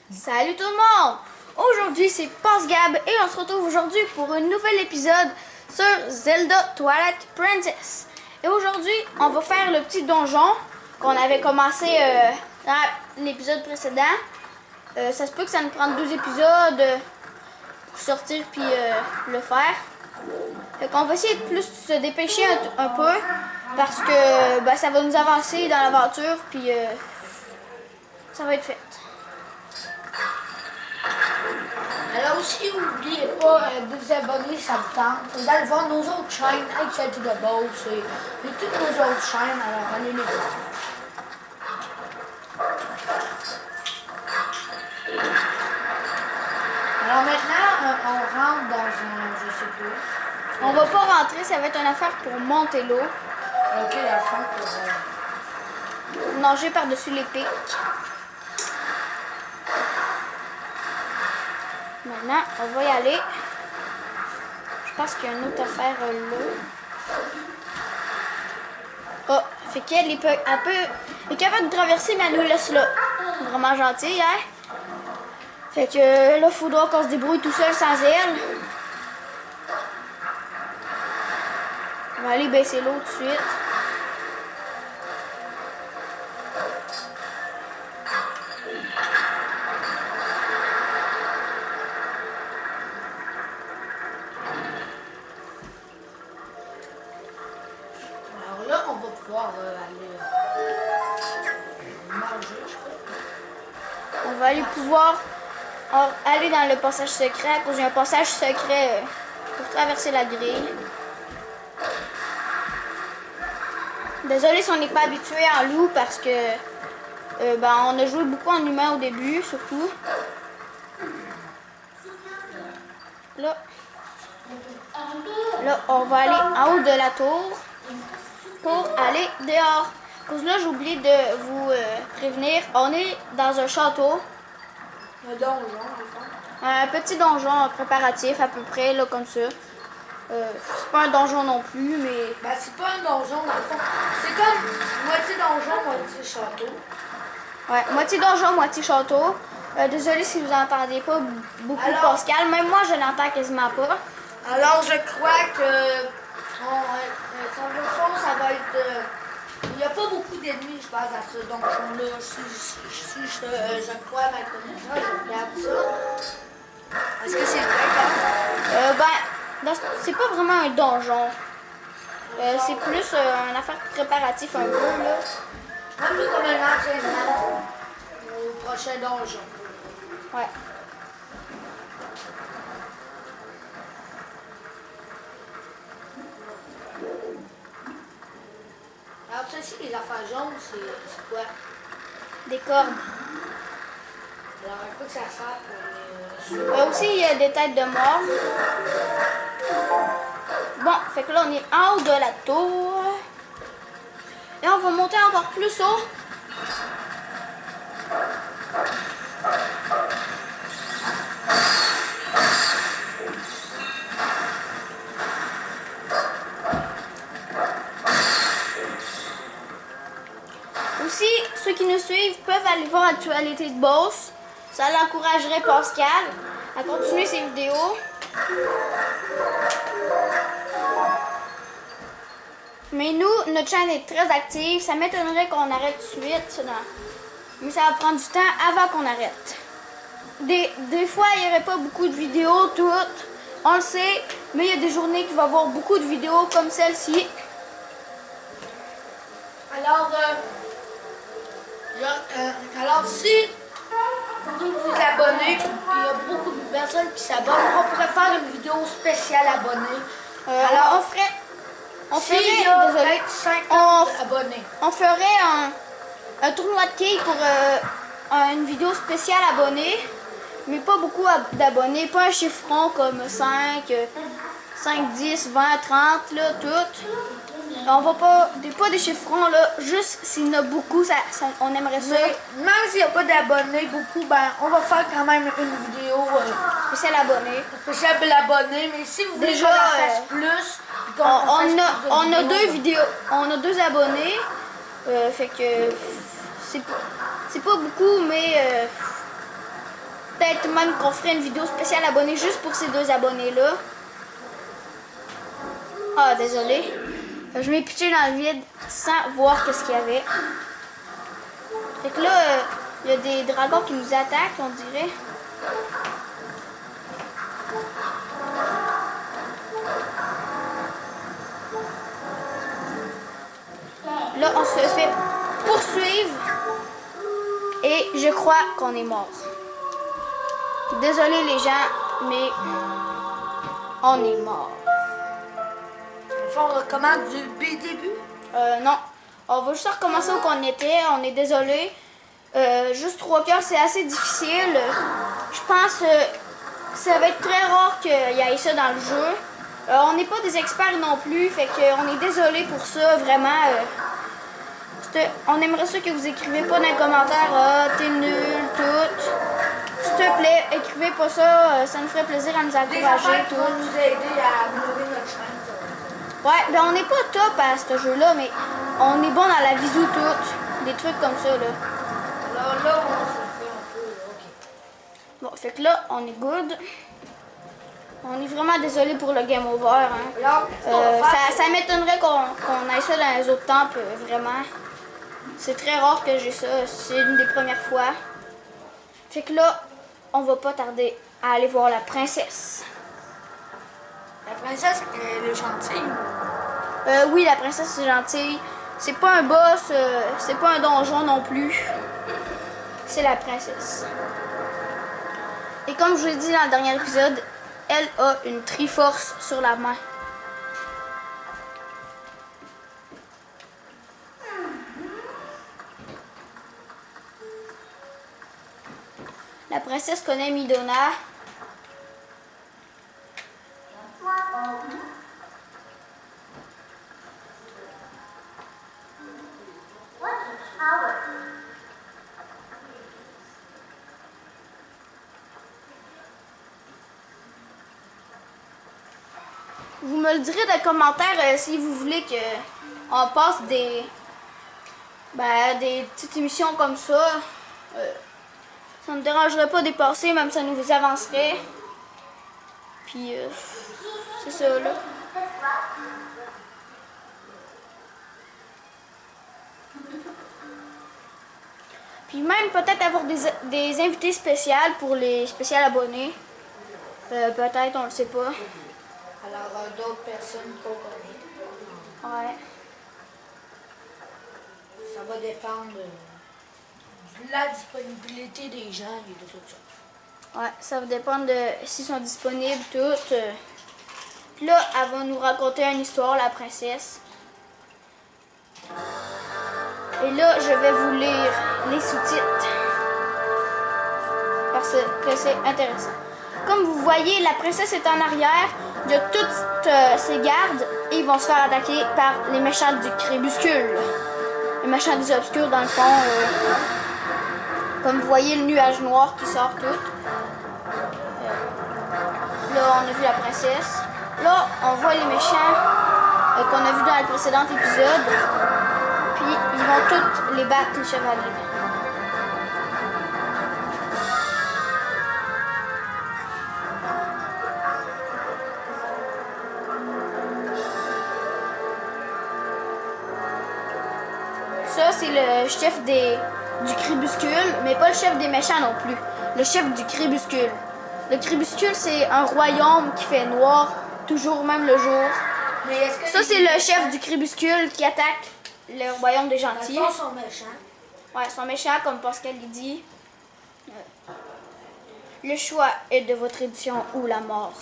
Salut tout le monde! Aujourd'hui c'est PasseGab et on se retrouve aujourd'hui pour un nouvel épisode sur Zelda Twilight Princess. Et aujourd'hui on va faire le petit donjon qu'on avait commencé dans l'épisode précédent. Ça se peut que ça nous prenne 2 épisodes pour sortir puis le faire. Fait qu'on va essayer de plus se dépêcher un peu parce que ça va nous avancer dans l'aventure puis ça va être fait. Alors aussi, n'oubliez pas de vous abonner, ça me tente. D'aller voir nos autres chaînes, Excel to the Boss et toutes nos autres chaînes, alors allez les voir. Alors maintenant, on rentre dans un, je sais plus. On va pas rentrer, ça va être une affaire pour monter l'eau. Ok, la fin pour... Nager par-dessus les pics. Maintenant, on va y aller. Je pense qu'il y a une autre affaire là. Oh, fait qu'elle est capable de traverser, mais elle nous laisse là. Vraiment gentille, hein? Fait que là, il faudra qu'on se débrouille tout seul sans elle. On va aller baisser l'eau tout de suite. Alors là, on va pouvoir aller manger, je crois. On va aller pouvoir aller dans le passage secret à cause qu'il y a un passage secret pour traverser la grille. Désolé si on n'est pas habitué en loup parce que on a joué beaucoup en humain au début surtout. Là, on va aller en haut de la tour pour aller dehors. Cause là, j'ai oublié de vous prévenir, on est dans un château. Un donjon, en fait. Un petit donjon préparatif à peu près, là, comme ça. C'est pas un donjon non plus, mais... Ben, c'est pas un donjon, dans le fond. C'est comme moitié donjon, moitié château. Ouais, moitié donjon, moitié château. Désolé si vous entendez pas beaucoup Alors, Pascal. Même moi, je l'entends quasiment pas. Alors, je crois que dans le fond, ça va être... il n'y a pas beaucoup d'ennemis, je pense, à ce donjon-là. Si je crois ma connaissance, je regarde ça. Est-ce que c'est vrai? C'est pas vraiment un donjon. C'est plus une affaire préparatif un peu, là. Un peu comme un entraînement au prochain donjon. Ouais. Alors, ceci, les affaires jaunes, c'est quoi? Des cordes. Alors, à quoi que ça sert pour les... Aussi, il y a des têtes de mort. Bon, fait que là, on est en haut de la tour. Et on va monter encore plus haut. Aussi, ceux qui nous suivent peuvent aller voir Actualité de Boss. Ça l'encouragerait Pascal à continuer ses vidéos. Mais nous, notre chaîne est très active. Ça m'étonnerait qu'on arrête tout de suite. Mais ça va prendre du temps avant qu'on arrête. Des fois, il n'y aurait pas beaucoup de vidéos, toutes. On le sait. Mais il y a des journées qu'il va y avoir beaucoup de vidéos comme celle-ci. Alors, si vous vous abonnez, puis il y a beaucoup de personnes qui s'abonnent, on pourrait faire une vidéo spéciale abonnée. Alors, on ferait, désolé, 50 abonnés. On ferait un tournoi de quilles pour une vidéo spéciale abonnée, mais pas beaucoup d'abonnés, pas un chiffron comme 5, 10, 20, 30, là, toutes. On va pas des chiffrons, là, juste s'il y en a beaucoup, on aimerait ça. Mais même s'il n'y a pas d'abonnés, beaucoup, on va faire quand même une vidéo Spécial abonné. spéciale pour l'abonné, mais si vous voulez Déjà, qu'on la fasse plus, on a 2 vidéos, on a 2 abonnés, fait que c'est pas beaucoup, mais peut-être même qu'on ferait une vidéo spéciale abonnée juste pour ces 2 abonnés-là. Ah, désolé. Je m'ai pitché dans le vide sans voir qu'est-ce qu'il y avait. Fait que là, il y a des dragons qui nous attaquent, on dirait. Là, on se fait poursuivre. Et je crois qu'on est mort. Désolé les gens, mais on est mort. On recommence du début? Non. On va juste recommencer où qu'on était. On est désolé. Juste 3 cœurs, c'est assez difficile. Je pense que ça va être très rare qu'il y ait ça dans le jeu. On n'est pas des experts non plus, fait qu'on est désolé pour ça, vraiment. On aimerait ça que vous écrivez pas dans les commentaires « Ah, t'es nul, tout ». S'il te plaît, écrivez pas ça, ça nous ferait plaisir à nous encourager, tout. Pour nous aider à améliorer notre chaîne. Ouais, ben on n'est pas top à ce jeu-là, mais on est bon dans la visu, tout. Des trucs comme ça, là. Là, on se fait un peu, ok. Bon, fait que là, on est good. On est vraiment désolé pour le game over, hein. Alors, Ça m'étonnerait qu'on ait ça dans les autres temples, vraiment. C'est très rare que j'ai ça, c'est une des premières fois. Fait que là, on va pas tarder à aller voir la princesse. la princesse, elle est gentille. Oui, la princesse c'est gentille. C'est pas un boss, c'est pas un donjon non plus. C'est la princesse. Et comme je vous l'ai dit dans le dernier épisode, elle a une triforce sur la main. La princesse connaît Midona. Vous me le direz dans les commentaires si vous voulez qu'on passe des petites émissions comme ça. Ça ne me dérangerait pas de passer, même ça nous avancerait. Puis, c'est ça, là. Puis même peut-être avoir des invités spéciales pour les spécial abonnés. Peut-être, on le sait pas. Alors, d'autres personnes qu'on connaît. Ouais. Ça va dépendre de la disponibilité des gens et de tout ça. Ouais, ça va dépendre de s'ils sont disponibles, toutes. Puis là, elle va nous raconter une histoire, la princesse. Et là, je vais vous lire les sous-titres. Parce que c'est intéressant. Comme vous voyez, la princesse est en arrière de toutes ses gardes et ils vont se faire attaquer par les méchants du crépuscule. Les méchants des obscurs, dans le fond. Comme vous voyez, le nuage noir qui sort tout. Là, on a vu la princesse. Là, on voit les méchants qu'on a vu dans le précédent épisode. Puis, ils vont tous les battre, les chevaliers. Ça, c'est le chef du crépuscule, mais pas le chef des méchants non plus. Le chef du crépuscule. Le crépuscule, c'est un royaume qui fait noir, toujours, même le jour. Mais est-ce que Ça, c'est le chef du crépuscule qui attaque le royaume des gentils. Les sont méchants. Ouais, ils sont méchants, comme Pascal il dit. Le choix est de votre édition ou la mort.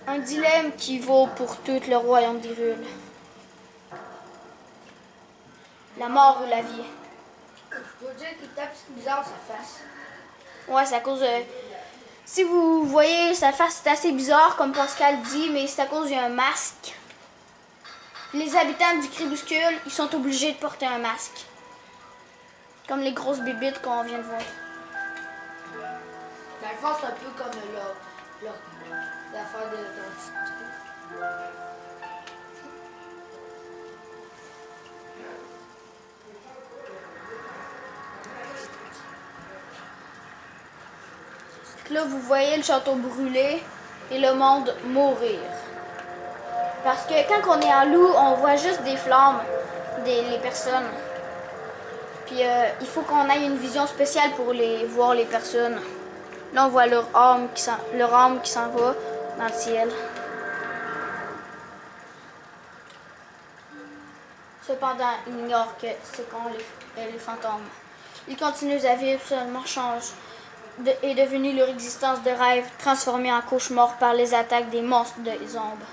Un dilemme qui vaut pour tout le royaume d'Hyrule. La mort ou la vie. Je peux dire qu'il tape bizarre sa face. Ouais, c'est à cause de... Si vous voyez sa face, c'est assez bizarre, comme Pascal dit, mais c'est à cause d'un masque. Les habitants du crépuscule, ils sont obligés de porter un masque. Comme les grosses bébites qu'on vient de voir. Dans le fond, c'est un peu comme l'affaire de l'identité. Là, vous voyez le château brûler et le monde mourir. Parce que quand on est en loup, on voit juste des flammes, les personnes. Puis il faut qu'on ait une vision spéciale pour voir les personnes. Là, on voit leur âme qui s'en va dans le ciel. Cependant, ils ignorent que c'est qu'on les fantômes. Ils continuent à vivre, seulement est devenue leur existence de rêve, transformée en cauchemar par les attaques des monstres des ombres.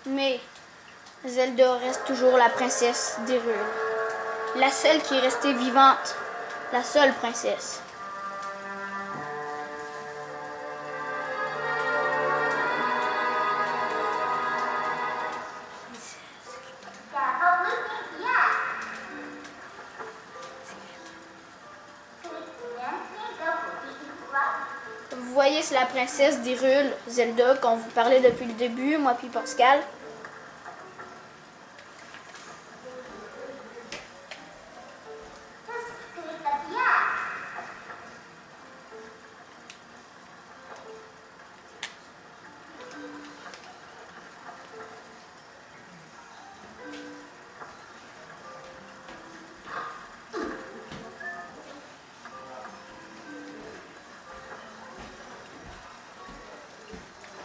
Mais Zelda reste toujours la princesse d'Hyrule. La seule qui est restée vivante. La seule princesse. Vous voyez, c'est la princesse d'Hyrule, Zelda, qu'on vous parlait depuis le début, moi puis Pascal.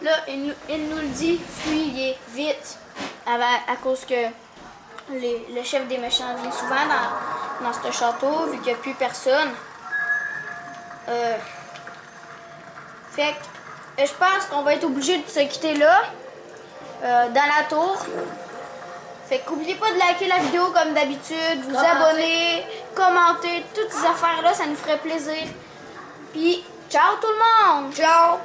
Là, il nous le dit, fuyez vite, à cause que le chef des méchants vient souvent dans ce château, vu qu'il n'y a plus personne. Fait que je pense qu'on va être obligé de se quitter là, dans la tour. Fait qu'oubliez pas de liker la vidéo comme d'habitude, vous abonner, commenter, toutes ces affaires-là, ça nous ferait plaisir. Puis, ciao tout le monde! Ciao!